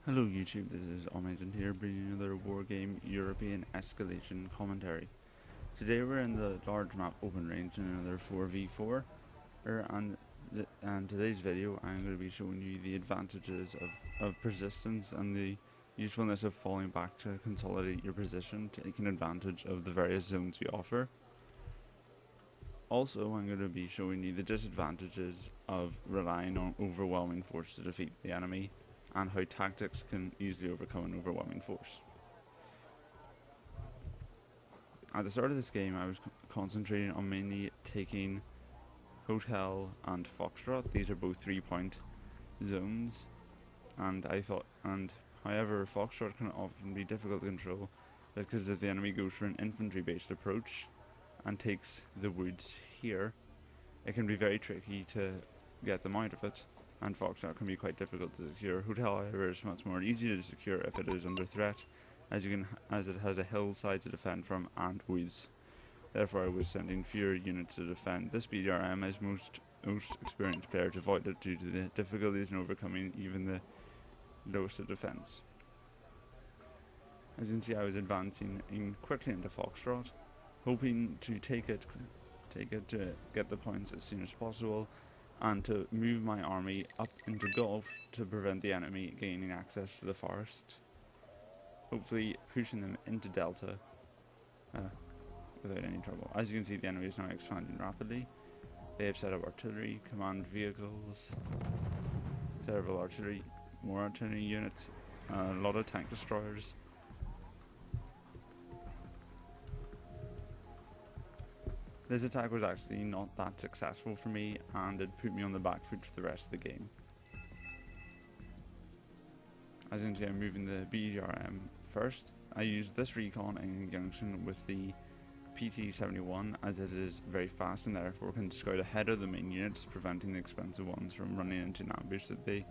Hello YouTube, this is outmatched here bringing another Wargame European Escalation Commentary. Today we're in the large map open range in another 4v4 and today's video I'm going to be showing you the advantages of persistence and the usefulness of falling back to consolidate your position, taking advantage of the various zones we offer. Also, I'm going to be showing you the disadvantages of relying on overwhelming force to defeat the enemy, and how tactics can easily overcome an overwhelming force. At the start of this game I was concentrating on mainly taking Hotel and Foxtrot. These are both 3-point zones, and however Foxtrot can often be difficult to control because if the enemy goes for an infantry based approach and takes the woods here, it can be very tricky to get them out of it, and Foxtrot can be quite difficult to secure. Hotel, however, is much more easy to secure if it is under threat, as it has a hillside to defend from and woods. Therefore, I was sending fewer units to defend. This BDRM, as most experienced players avoid it due to the difficulties in overcoming even the lowest of defense. As you can see, I was advancing quickly into Foxtrot, hoping to take it to get the points as soon as possible, and to move my army up into Gulf to prevent the enemy gaining access to the forest, hopefully pushing them into Delta without any trouble. As you can see, the enemy is now expanding rapidly. They have set up artillery, command vehicles, several more artillery units, a lot of tank destroyers. This attack was actually not that successful for me, and it put me on the back foot for the rest of the game. As you can see, I'm moving the BDRM first. I used this recon in conjunction with the PT-71 as it is very fast and therefore can scout ahead of the main units, preventing the expensive ones from running into an ambush that they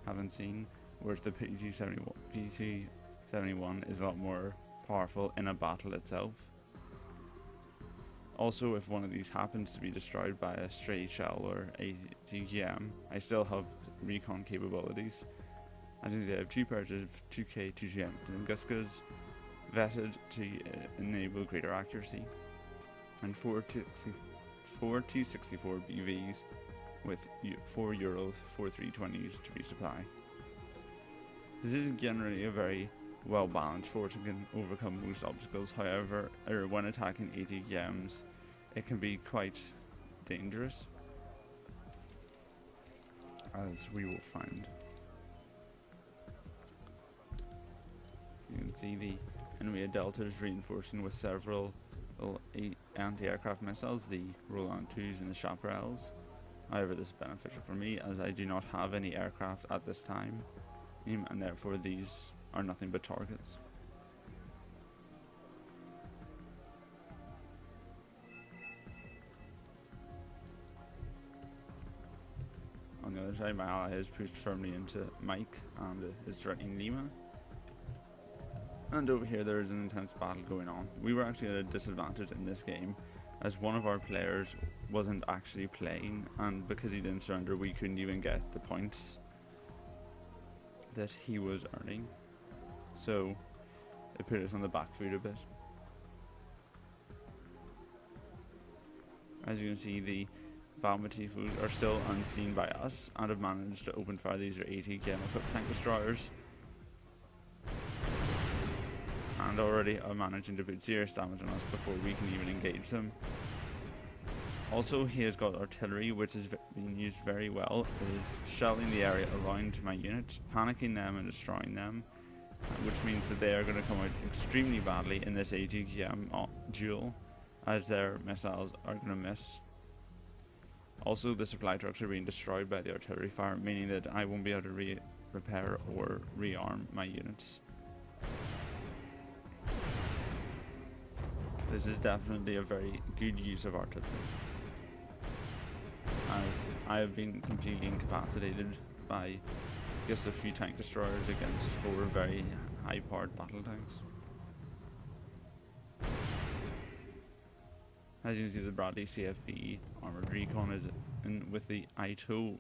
haven't seen, whereas the PT-71 is a lot more powerful in a battle itself. Also, if one of these happens to be destroyed by a stray shell or a TGM, I still have recon capabilities. As you can see, I have 2 pairs of 2K 2GM Tunguskas vetted to enable greater accuracy, and 4 T64 BVs with 4 Euro 4320s to resupply. This is generally a very well balanced force and can overcome most obstacles. However, when attacking ATGMs, it can be quite dangerous, as we will find. So you can see the enemy at Delta is reinforcing with several anti-aircraft missiles, the Roland 2s and the Chaparrals. However, this is beneficial for me as I do not have any aircraft at this time, and therefore these are nothing but targets. On the other side, my ally has pushed firmly into Mike and is threatening Lima. And over here there is an intense battle going on. We were actually at a disadvantage in this game as one of our players wasn't actually playing, and because he didn't surrender we couldn't even get the points that he was earning. So it put us on the back foot a bit. As you can see, the Valmatifus are still unseen by us and have managed to open fire. These are 80 equipped tank destroyers, and already are managing to put serious damage on us before we can even engage them. Also, he has got artillery, which is being used very well. It is shelling the area around my units, panicking them and destroying them, which means that they are going to come out extremely badly in this ATGM duel, as their missiles are going to miss. Also, the supply trucks are being destroyed by the artillery fire, meaning that I won't be able to repair or rearm my units. This is definitely a very good use of artillery, as I have been completely incapacitated by just a few tank destroyers against 4 very high powered battle tanks. As you can see, the Bradley CFV armored recon is with the ITO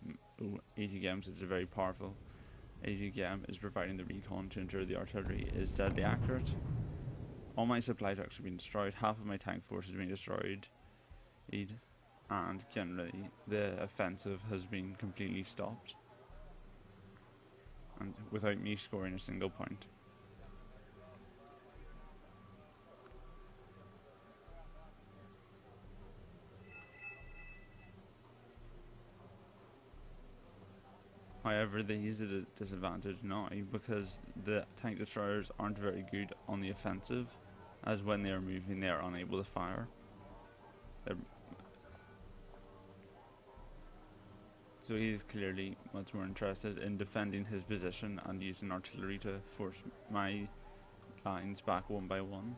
ATGMs. It's a very powerful AGM is providing the recon to ensure the artillery is deadly accurate. All my supply trucks have been destroyed, half of my tank force has been destroyed, and generally the offensive has been completely stopped, and without me scoring a single point. However, these are at a disadvantage now because the tank destroyers aren't very good on the offensive, as when they are moving they are unable to fire. So he is clearly much more interested in defending his position and using artillery to force my lines back one by one.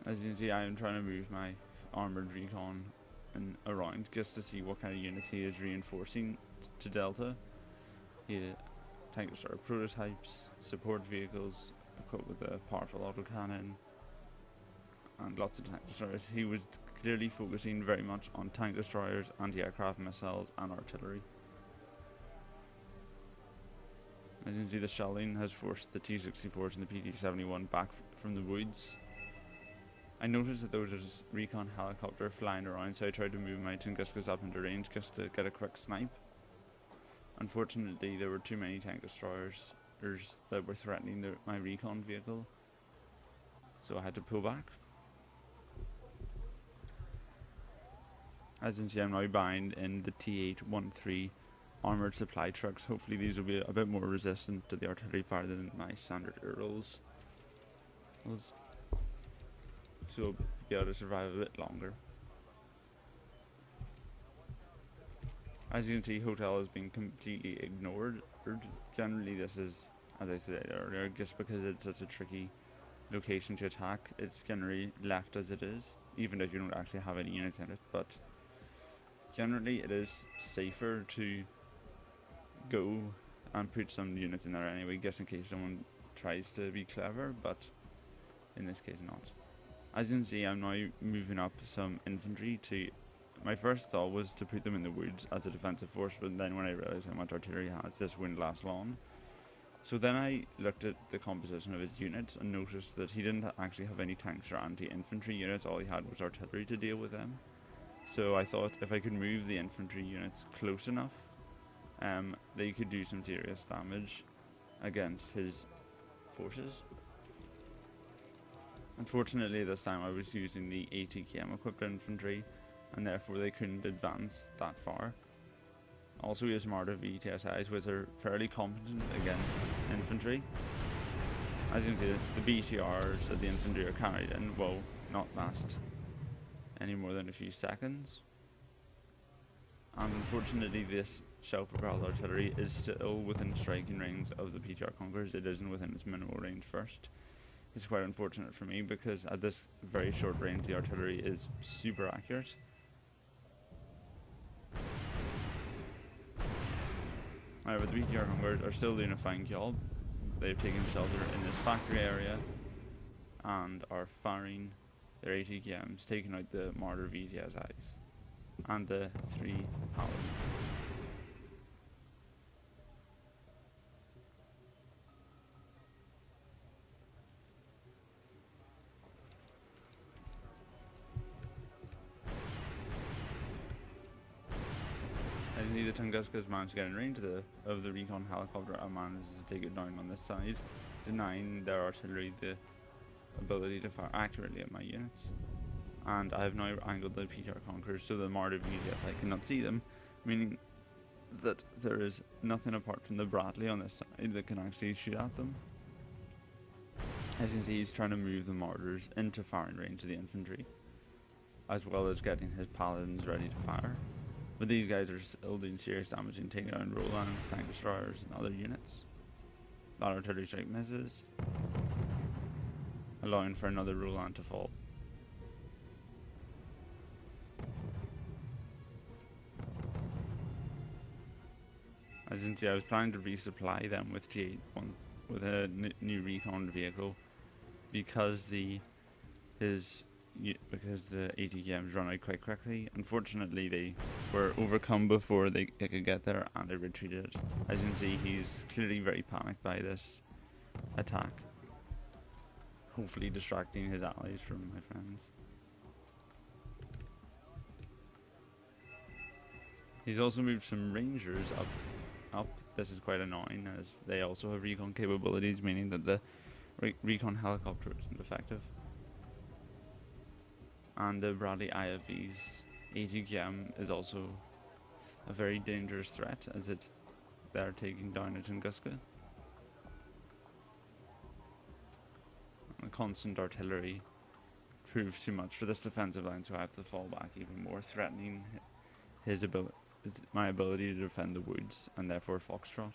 As you can see, I am trying to move my armoured recon around just to see what kind of units he is reinforcing to Delta. Tank destroyer prototypes, support vehicles equipped with a powerful autocannon, and lots of tank destroyers. He was clearly focusing very much on tank destroyers, anti-aircraft missiles and artillery. As you can see, the shelling has forced the T-64s and the PT-71 back from the woods. I noticed that there was a recon helicopter flying around, so I tried to move my Tunguskas up into range just to get a quick snipe. Unfortunately, there were too many tank destroyers that were threatening my recon vehicle, so I had to pull back. As you can see, I'm now bind in the T-813 armoured supply trucks. Hopefully these will be a bit more resistant to the artillery fire than my standard Urals, so I'll be able to survive a bit longer. As you can see, Hotel has been completely ignored. Generally this is, as I said earlier, just because it's such a tricky location to attack, it's generally left as it is, even if you don't actually have any units in it. But generally it is safer to go and put some units in there anyway, just in case someone tries to be clever, but in this case not. As you can see, I'm now moving up some infantry to... My first thought was to put them in the woods as a defensive force, but then when I realised how much artillery has, this wouldn't last long. So then I looked at the composition of his units and noticed that he didn't actually have any tanks or anti-infantry units, all he had was artillery to deal with them. So I thought if I could move the infantry units close enough, they could do some serious damage against his forces. Unfortunately this time I was using the ATKM equipped infantry, and therefore they couldn't advance that far. Also he has Marder VTSIs, which are fairly competent against infantry. As you can see, the BTRs that the infantry are carried in will not last any more than a few seconds. And unfortunately this self-propelled artillery is still within striking range of the PTR Conquerors. It isn't within its minimal range first. It's quite unfortunate for me because at this very short range the artillery is super accurate. However, the BTR Conquerors are still doing a fine job. They've taken shelter in this factory area and are firing their ATKMs, taking out the Marder VTSIs and the 3 Paladins. The Tunguska's managed to get in range of the recon helicopter and manages to take it down on this side, denying their artillery the ability to fire accurately at my units. And I have now angled the PTR Conquerors so the Marder VTSI cannot see them, meaning that there is nothing apart from the Bradley on this side that can actually shoot at them. As you can see, he's trying to move the Marders into firing range of the infantry, as well as getting his Paladins ready to fire. But these guys are still doing serious damage and taking down Rolands, tank destroyers and other units. That artillery strike misses, allowing for another Roland to fall. As you can see, I was planning to resupply them with T8 with a new recon vehicle because his because the ATKMs run out quite quickly. Unfortunately, they were overcome before they could get there, and they retreated. As you can see, he's clearly very panicked by this attack, hopefully distracting his allies from my friends. He's also moved some rangers up. This is quite annoying, as they also have recon capabilities, meaning that the recon helicopter isn't effective. And the Bradley IFV's ATKM is also a very dangerous threat, as they're taking down a Tunguska. The constant artillery proves too much for this defensive line, so I have to fall back even more, threatening my ability to defend the woods and therefore Foxtrot.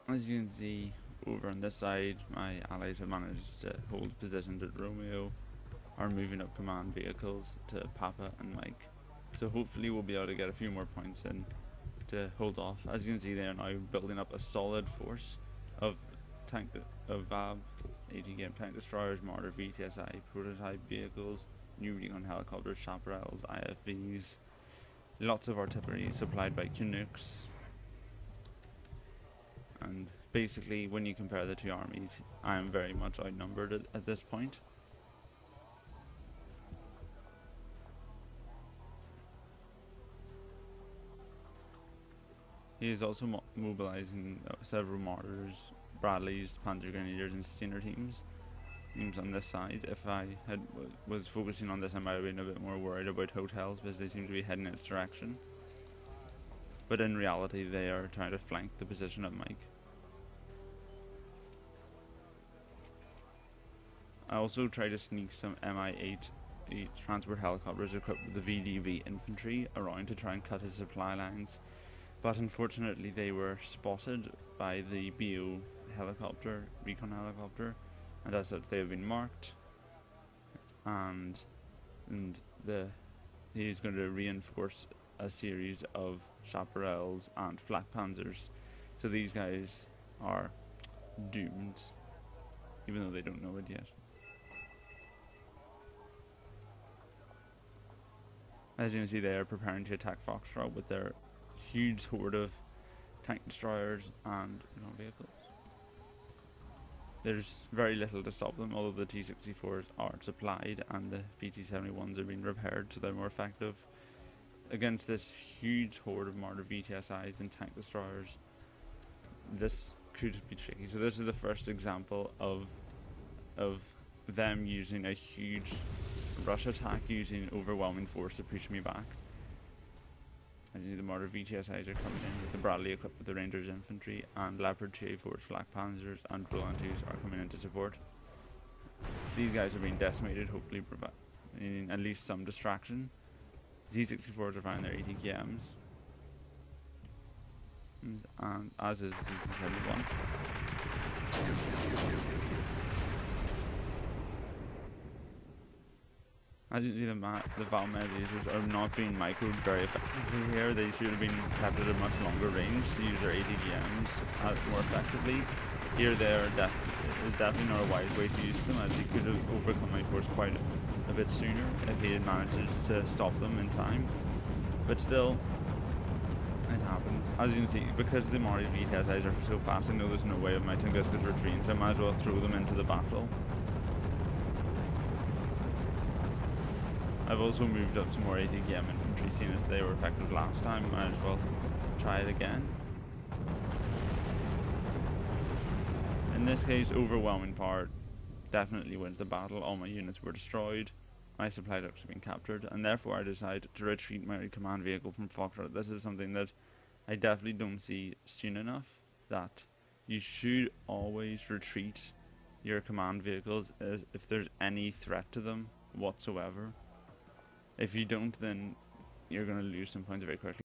As you can see over on this side, my allies have managed to hold positions at Romeo, are moving up command vehicles to Papa and Mike. So hopefully we'll be able to get a few more points in to hold off. As you can see, they are now building up a solid force of VAB, ATKM tank destroyers, mortar VTSI, prototype vehicles, new recon helicopters, chaparrals, IFVs, lots of artillery supplied by Canucks. And basically, when you compare the two armies, I am very much outnumbered at this point. He is also mobilizing several mortars, Bradleys, Panzer Grenadiers, and Steiner teams on this side. If I was focusing on this, I might have been a bit more worried about hotels, because they seem to be heading in its direction. But in reality, they are trying to flank the position of Mike. I also try to sneak some Mi-8 transport helicopters equipped with the VDV infantry around to try and cut his supply lines, but unfortunately they were spotted by the BO helicopter, recon helicopter, and as such they have been marked, and he is going to reinforce a series of chaparrals and flak panzers. So these guys are doomed, even though they don't know it yet. As you can see, they are preparing to attack Foxtrot with their huge horde of tank destroyers and vehicles. There's very little to stop them, although the T-64s are supplied and the BT-71s are being repaired, so they're more effective against this huge horde of mortar VTSIs and tank destroyers. This could be tricky. So this is the first example of them using a huge rush attack, using overwhelming force to push me back. As you see, the mortar VTSIs are coming in with the Bradley equipped with the Rangers infantry, and Leopard 2A4s, flak panzers, and Roland 2s are coming in to support. These guys are being decimated, hopefully providing at least some distraction. Z64s are finding their ATKMs, and as is BT-71. As you see, the Valmed lasers are not being microed very effectively here. They should have been kept at a much longer range to use their ATKMs more effectively. Here they are definitely not a wise way to use them, as he could have overcome my force quite a bit sooner if he had managed to stop them in time. But still, it happens. As you can see, because the Mari VTSIs are so fast, I know there's no way of my Tunguska's retreating, so I might as well throw them into the battle. I've also moved up some more ATKM infantry, seeing as they were effective last time. Might as well try it again. In this case, overwhelming power definitely wins the battle. All my units were destroyed, my supply ducts have been captured, and therefore I decided to retreat my command vehicle from Foxtrot. This is something that I definitely don't see soon enough, that you should always retreat your command vehicles if there's any threat to them whatsoever. If you don't, then you're going to lose some points very quickly.